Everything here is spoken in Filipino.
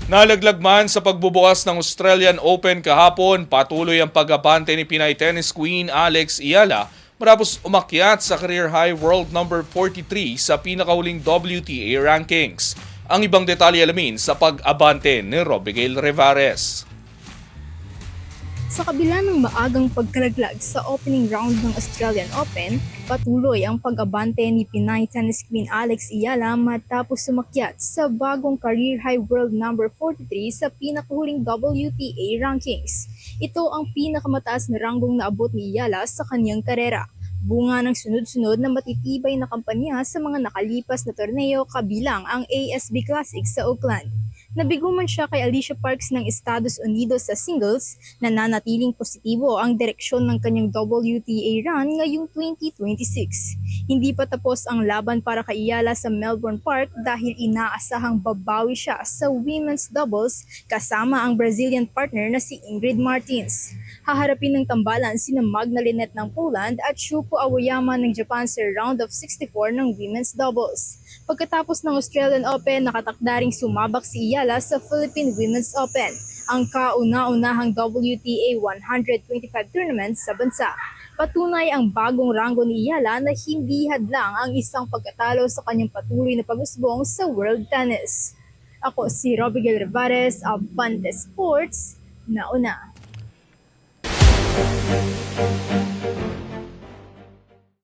Nalaglag man sa pagbubukas ng Australian Open kahapon, patuloy ang pag-abante ni Pinay tennis queen Alex Iyala matapos umakyat sa career high world number 43 sa pinakahuling WTA rankings. Ang ibang detalye alamin sa pag-abante ni Robigail Rivares. Sa kabila ng maagang pagkalaglag sa opening round ng Australian Open, patuloy ang pag-abante ni Pinay tennis queen Alex Iyala matapos sumakyat sa bagong career high world number 43 sa pinakahuling WTA rankings. Ito ang pinakamataas na ranggong naabot ni Iyala sa kanyang karera. Bunga ng sunod-sunod na matitibay na kampanya sa mga nakalipas na torneo kabilang ang ASB Classic sa Auckland. Nabigo man siya kay Alicia Parks ng Estados Unidos sa singles, nananatiling positibo ang direksyon ng kanyang WTA run ngayong 2026. Hindi pa tapos ang laban para kay Iyala sa Melbourne Park dahil inaasahang babawi siya sa women's doubles kasama ang Brazilian partner na si Ingrid Martins. Haharapin ng tambalan sina Magna Linette ng Poland at Shuko Aoyama ng Japan sa round of 64 ng women's doubles. Pagkatapos ng Australian Open, nakatakda ring sumabak si Iyala sa Philippine Women's Open, ang kauna-unahang WTA 125 tournament sa bansa. Patunay ang bagong ranggo ni Iyala na hindi hadlang ang isang pagkatalo sa kanyang patuloy na pag-usbong sa world tennis. Ako si Robigail Rivares, Abante Sports, nauna.